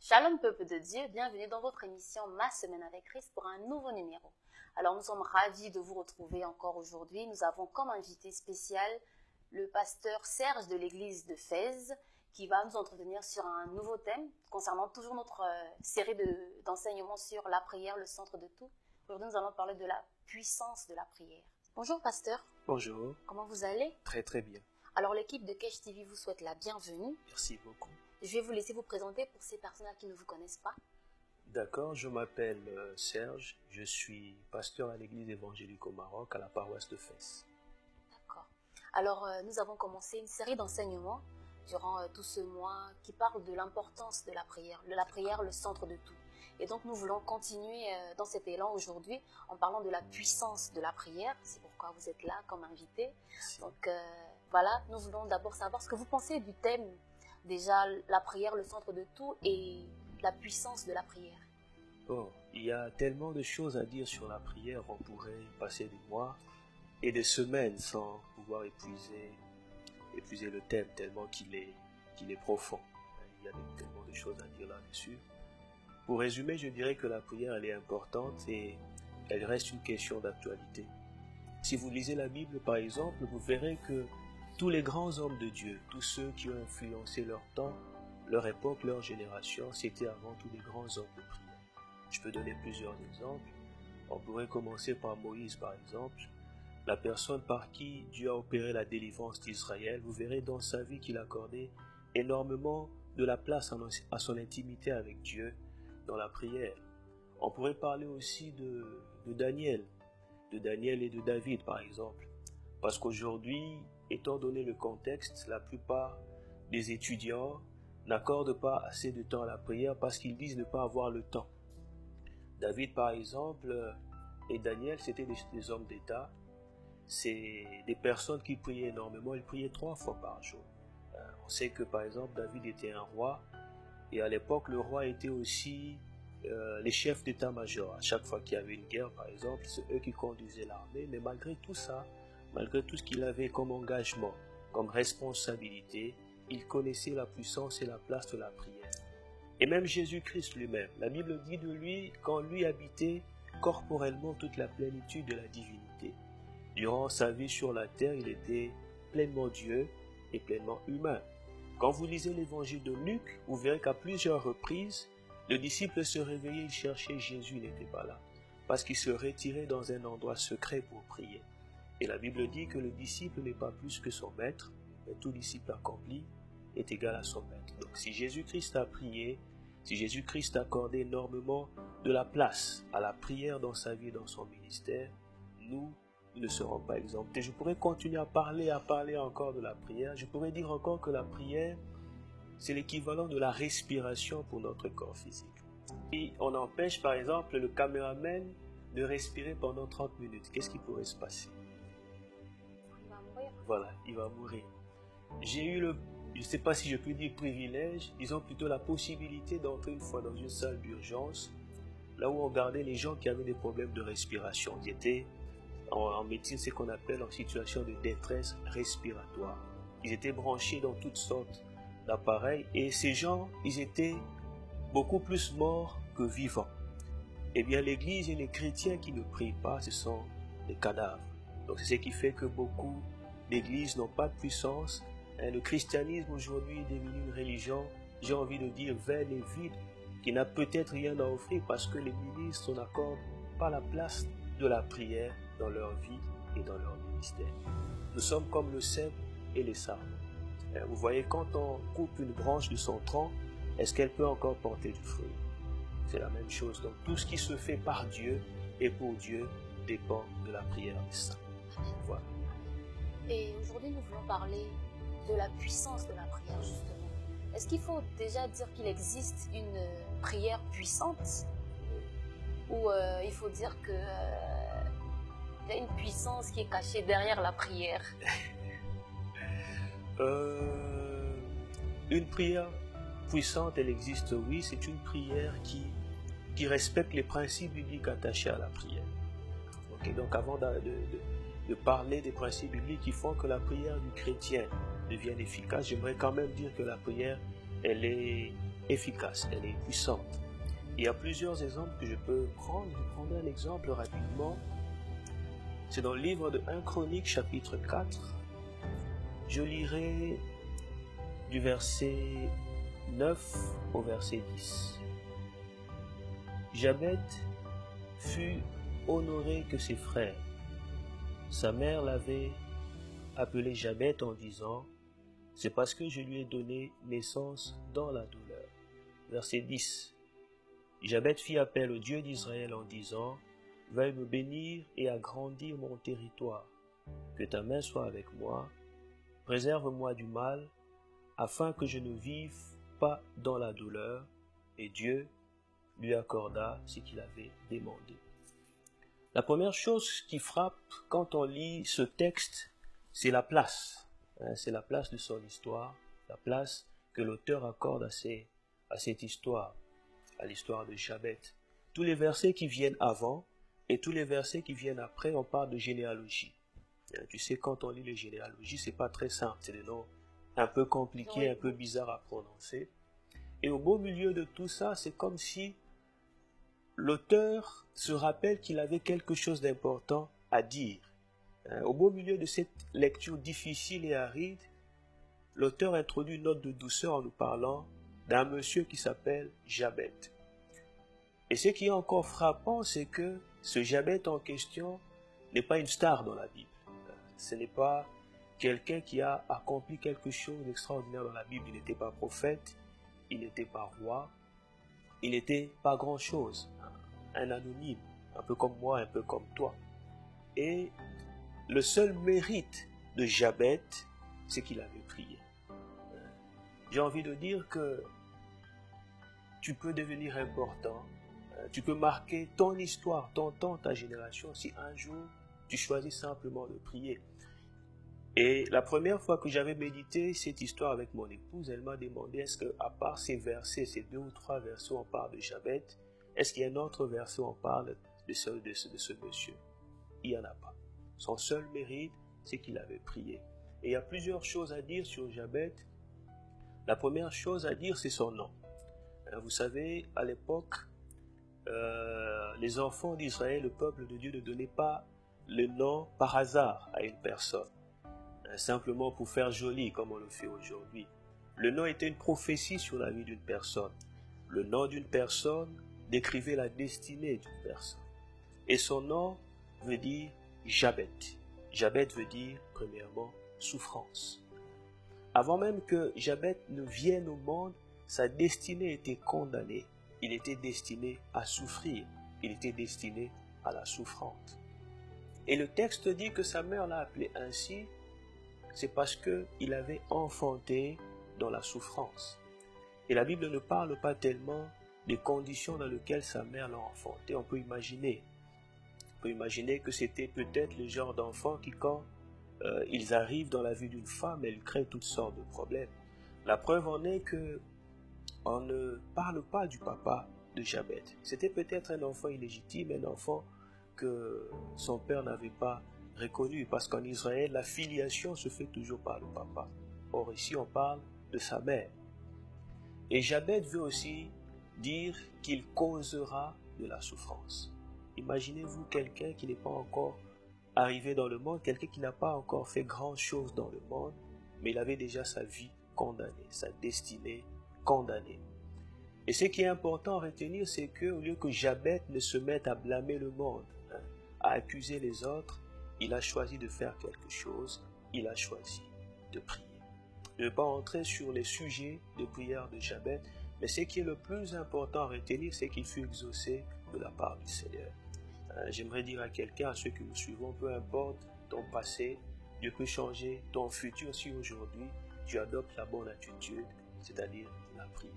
Shalom peuple de Dieu, bienvenue dans votre émission Ma Semaine avec Christ pour un nouveau numéro. Alors nous sommes ravis de vous retrouver encore aujourd'hui. Nous avons comme invité spécial le pasteur Serge de l'église de Fès qui va nous entretenir sur un nouveau thème concernant toujours notre série d'enseignements sur la prière, le centre de tout. Aujourd'hui nous allons parler de la puissance de la prière. Bonjour pasteur. Bonjour. Comment vous allez? Très très bien. Alors l'équipe de Kesh TV vous souhaite la bienvenue. Merci beaucoup. Je vais vous laisser vous présenter pour ces personnes qui ne vous connaissent pas. D'accord, je m'appelle Serge, je suis pasteur à l'église évangélique au Maroc, à la paroisse de Fès. D'accord. Alors, nous avons commencé une série d'enseignements durant tout ce mois qui parle de l'importance de la prière, le centre de tout. Et donc, nous voulons continuer dans cet élan aujourd'hui en parlant de la puissance de la prière. C'est pourquoi vous êtes là comme invité. Merci. Donc, voilà, nous voulons d'abord savoir ce que vous pensez du thème. Déjà, la prière, le centre de tout et la puissance de la prière. Bon, il y a tellement de choses à dire sur la prière, on pourrait passer des mois et des semaines sans pouvoir épuiser le thème tellement qu'il est profond. Il y a tellement de choses à dire là-dessus. Pour résumer, je dirais que la prière, elle est importante et elle reste une question d'actualité. Si vous lisez la Bible, par exemple, vous verrez que tous les grands hommes de Dieu, tous ceux qui ont influencé leur temps, leur époque, leur génération, c'était avant tout des grands hommes de prière. Je peux donner plusieurs exemples. On pourrait commencer par Moïse, par exemple, la personne par qui Dieu a opéré la délivrance d'Israël. Vous verrez dans sa vie qu'il accordait énormément de la place à son intimité avec Dieu dans la prière. On pourrait parler aussi de Daniel et de David, par exemple, parce qu'aujourd'hui, étant donné le contexte, la plupart des étudiants n'accordent pas assez de temps à la prière parce qu'ils disent ne pas avoir le temps. David, par exemple, et Daniel, c'était des hommes d'État. C'est des personnes qui priaient énormément. Ils priaient 3 fois par jour. On sait que, par exemple, David était un roi. Et à l'époque, le roi était aussi les chefs d'état-major. À chaque fois qu'il y avait une guerre, par exemple, c'est eux qui conduisaient l'armée. Mais malgré tout ça, malgré tout ce qu'il avait comme engagement, comme responsabilité, il connaissait la puissance et la place de la prière. Et même Jésus-Christ lui-même, la Bible dit de lui, quand lui habitait corporellement toute la plénitude de la divinité. Durant sa vie sur la terre, il était pleinement Dieu et pleinement humain. Quand vous lisez l'évangile de Luc, vous verrez qu'à plusieurs reprises, le disciple se réveillait, il cherchait Jésus, il n'était pas là, parce qu'il se retirait dans un endroit secret pour prier. Et la Bible dit que le disciple n'est pas plus que son maître, mais tout disciple accompli est égal à son maître. Donc si Jésus-Christ a prié, si Jésus-Christ a accordé énormément de la place à la prière dans sa vie, dans son ministère, nous ne serons pas exemptés. Je pourrais continuer à parler encore de la prière. Je pourrais dire encore que la prière, c'est l'équivalent de la respiration pour notre corps physique. Et on empêche par exemple le caméraman de respirer pendant 30 minutes. Qu'est-ce qui pourrait se passer? Voilà, il va mourir. J'ai eu je ne sais pas si je peux dire privilège, disons plutôt la possibilité d'entrer une fois dans une salle d'urgence, là où on gardait les gens qui avaient des problèmes de respiration. Ils étaient en médecine, ce qu'on appelle en situation de détresse respiratoire. Ils étaient branchés dans toutes sortes d'appareils et ces gens, ils étaient beaucoup plus morts que vivants. Eh bien, l'Église et les chrétiens qui ne prient pas, ce sont des cadavres. Donc c'est ce qui fait que beaucoup d'églises n'ont pas de puissance. Le christianisme aujourd'hui est devenu une religion, j'ai envie de dire, vaine et vide, qui n'a peut-être rien à offrir parce que les ministres n'accordent pas la place de la prière dans leur vie et dans leur ministère. Nous sommes comme le cèpe et les sardes. Vous voyez, quand on coupe une branche de son tronc, est-ce qu'elle peut encore porter du fruit? C'est la même chose. Donc tout ce qui se fait par Dieu et pour Dieu dépend de la prière des saints. Voilà. Et aujourd'hui, nous voulons parler de la puissance de la prière, justement. Est-ce qu'il faut déjà dire qu'il existe une prière puissante? Ou il faut dire qu'il y a une puissance qui est cachée derrière la prière? Une prière puissante, elle existe, oui. C'est une prière qui respecte les principes bibliques attachés à la prière. Okay, donc avant de parler des principes bibliques qui font que la prière du chrétien devienne efficace, j'aimerais quand même dire que la prière, elle est efficace, elle est puissante. Il y a plusieurs exemples que je peux prendre. Je prendrai un exemple rapidement. C'est dans le livre de 1 Chronique, chapitre 4. Je lirai du verset 9 au verset 10. Jabet fut honoré que ses frères. Sa mère l'avait appelé Jabet en disant, c'est parce que je lui ai donné naissance dans la douleur. Verset 10. Jabet fit appel au Dieu d'Israël en disant, veuille me bénir et agrandir mon territoire, que ta main soit avec moi, préserve-moi du mal, afin que je ne vive pas dans la douleur. Et Dieu lui accorda ce qu'il avait demandé. La première chose qui frappe quand on lit ce texte, c'est la place. C'est la place de son histoire, la place que l'auteur accorde à cette histoire, à l'histoire de Jabet. Tous les versets qui viennent avant et tous les versets qui viennent après, on parle de généalogie. Tu sais, quand on lit les généalogies, c'est pas très simple, c'est des noms un peu compliqués, un peu bizarres à prononcer. Et au beau milieu de tout ça, c'est comme si l'auteur se rappelle qu'il avait quelque chose d'important à dire. Au beau milieu de cette lecture difficile et aride, l'auteur introduit une note de douceur en nous parlant d'un monsieur qui s'appelle Jabet. Et ce qui est encore frappant, c'est que ce Jabet en question n'est pas une star dans la Bible. Ce n'est pas quelqu'un qui a accompli quelque chose d'extraordinaire dans la Bible. Il n'était pas prophète, il n'était pas roi, il n'était pas grand-chose. Un anonyme, un peu comme moi, un peu comme toi. Et le seul mérite de Jabet, c'est qu'il avait prié. J'ai envie de dire que tu peux devenir important, tu peux marquer ton histoire, ton temps, ta génération, si un jour tu choisis simplement de prier. Et la première fois que j'avais médité cette histoire avec mon épouse, elle m'a demandé, est-ce qu'à part ces versets, ces 2 ou 3 versets où on parle de Jabet, est-ce qu'il y a un autre verset où on parle de ce monsieur? Il n'y en a pas. Son seul mérite, c'est qu'il avait prié. Et il y a plusieurs choses à dire sur Jabet. La première chose à dire, c'est son nom. Vous savez, à l'époque, les enfants d'Israël, le peuple de Dieu, ne donnaient pas le nom par hasard à une personne, simplement pour faire joli comme on le fait aujourd'hui. Le nom était une prophétie sur la vie d'une personne. Le nom d'une personne décrivait la destinée d'une personne. Et son nom veut dire Jabet. Jabet veut dire, premièrement, souffrance. Avant même que Jabet ne vienne au monde, sa destinée était condamnée. Il était destiné à souffrir. Il était destiné à la souffrance. Et le texte dit que sa mère l'a appelé ainsi, c'est parce qu'il avait enfanté dans la souffrance. Et la Bible ne parle pas tellement des conditions dans lesquelles sa mère l'a enfanté. On peut imaginer que c'était peut-être le genre d'enfant qui, quand ils arrivent dans la vie d'une femme, elle crée toutes sortes de problèmes. La preuve en est que on ne parle pas du papa de Jabet. C'était peut-être un enfant illégitime, un enfant que son père n'avait pas reconnu, parce qu'en Israël, la filiation se fait toujours par le papa. Or ici, on parle de sa mère. Et Jabet veut aussi dire qu'il causera de la souffrance. Imaginez-vous quelqu'un qui n'est pas encore arrivé dans le monde, quelqu'un qui n'a pas encore fait grand-chose dans le monde, mais il avait déjà sa vie condamnée, sa destinée condamnée. Et ce qui est important à retenir, c'est qu'au lieu que Jabet ne se mette à blâmer le monde, à accuser les autres, il a choisi de faire quelque chose, il a choisi de prier. Je ne vais pas entrer sur les sujets de prière de Jabet, mais ce qui est le plus important à retenir, c'est qu'il fut exaucé de la part du Seigneur. J'aimerais dire à quelqu'un, à ceux que nous suivons, peu importe ton passé, Dieu peut changer ton futur si aujourd'hui tu adoptes la bonne attitude, c'est-à-dire la prière.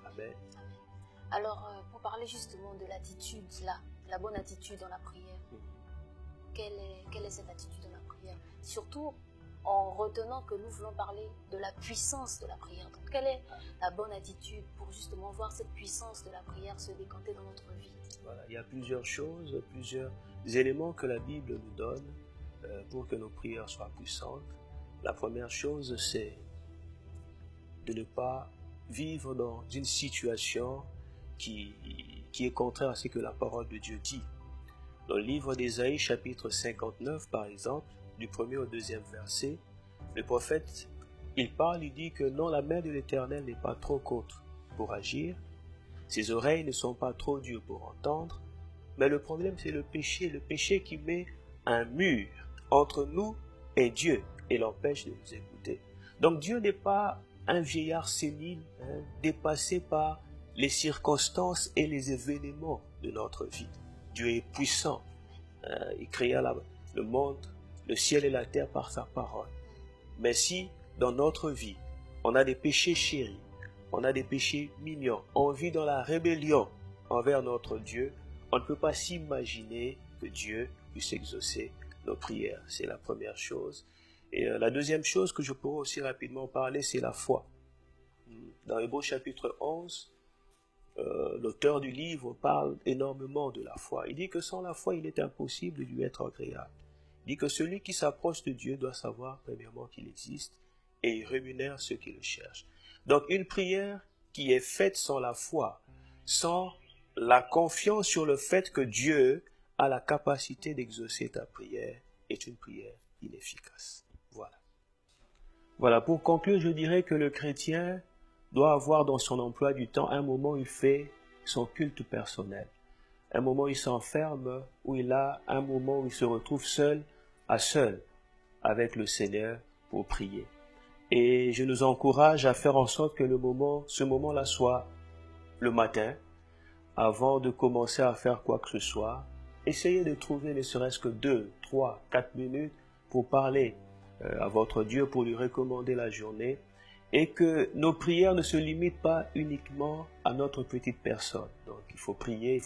Amen. Alors, pour parler justement de l'attitude là, la bonne attitude dans la prière, quelle est cette attitude dans la prière? Surtout en retenant que nous voulons parler de la puissance de la prière. Donc, quelle est la bonne attitude pour justement voir cette puissance de la prière se décanter dans notre vie? Voilà, il y a plusieurs choses, plusieurs éléments que la Bible nous donne pour que nos prières soient puissantes. La première chose, c'est de ne pas vivre dans une situation qui est contraire à ce que la parole de Dieu dit. Dans le livre d'Ésaïe, chapitre 59, par exemple, du 1er au 2e verset, le prophète, il parle, il dit que non, la main de l'Éternel n'est pas trop courte pour agir, ses oreilles ne sont pas trop dures pour entendre, mais le problème c'est le péché qui met un mur entre nous et Dieu et l'empêche de nous écouter. Donc Dieu n'est pas un vieillard sénile, dépassé par les circonstances et les événements de notre vie. Dieu est puissant. Il créa le monde, le ciel et la terre par sa parole. Mais si dans notre vie, on a des péchés chéris, on a des péchés mignons, on vit dans la rébellion envers notre Dieu, on ne peut pas s'imaginer que Dieu puisse exaucer nos prières. C'est la première chose. Et la deuxième chose que je pourrais aussi rapidement parler, c'est la foi. Dans Hébreux chapitre 11, l'auteur du livre parle énormément de la foi. Il dit que sans la foi, il est impossible de lui être agréable. Il dit que celui qui s'approche de Dieu doit savoir premièrement qu'il existe et il rémunère ceux qui le cherchent. Donc une prière qui est faite sans la foi, sans la confiance sur le fait que Dieu a la capacité d'exaucer ta prière, est une prière inefficace. Voilà, pour conclure, je dirais que le chrétien doit avoir dans son emploi du temps un moment où il fait son culte personnel, un moment où il s'enferme, où il a un moment où il se retrouve seul à seul avec le Seigneur pour prier. Et je nous encourage à faire en sorte que ce moment-là soit le matin, avant de commencer à faire quoi que ce soit. Essayez de trouver ne serait-ce que 2, 3, 4 minutes pour parler à votre Dieu, pour lui recommander la journée, et que nos prières ne se limitent pas uniquement à notre petite personne. Donc il faut prier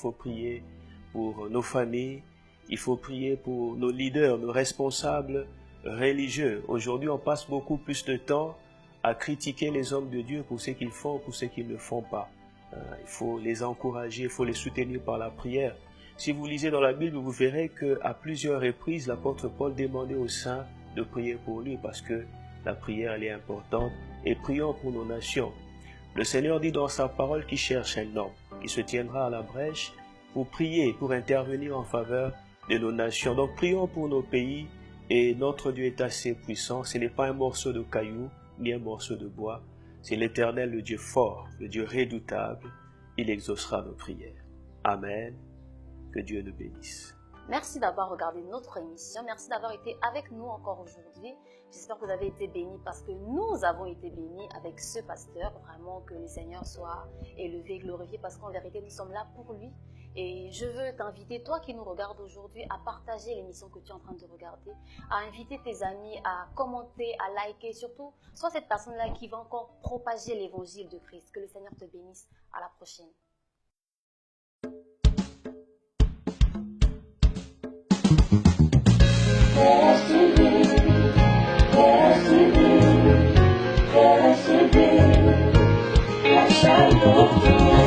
pour nos familles, il faut prier pour nos leaders, nos responsables religieux. Aujourd'hui, on passe beaucoup plus de temps à critiquer les hommes de Dieu pour ce qu'ils font, pour ce qu'ils ne font pas. Il faut les encourager, il faut les soutenir par la prière. Si vous lisez dans la Bible, vous verrez qu'à plusieurs reprises, l'apôtre Paul demandait aux saints de prier pour lui parce que la prière, elle est importante. Et prions pour nos nations. Le Seigneur dit dans sa parole qu'il cherche un homme qui se tiendra à la brèche pour prier, pour intervenir en faveur de nos nations. Donc prions pour nos pays et notre Dieu est assez puissant. Ce n'est pas un morceau de caillou ni un morceau de bois. C'est l'Éternel, le Dieu fort, le Dieu redoutable. Il exaucera nos prières. Amen. Que Dieu nous bénisse. Merci d'avoir regardé notre émission. Merci d'avoir été avec nous encore aujourd'hui. J'espère que vous avez été bénis parce que nous avons été bénis avec ce pasteur. Vraiment que le Seigneur soit élevé, glorifié parce qu'en vérité, nous sommes là pour lui. Et je veux t'inviter, toi qui nous regardes aujourd'hui, à partager l'émission que tu es en train de regarder, à inviter tes amis, à commenter, à liker. Surtout, sois cette personne-là qui va encore propager l'évangile de Christ. Que le Seigneur te bénisse. À la prochaine. I shall go through.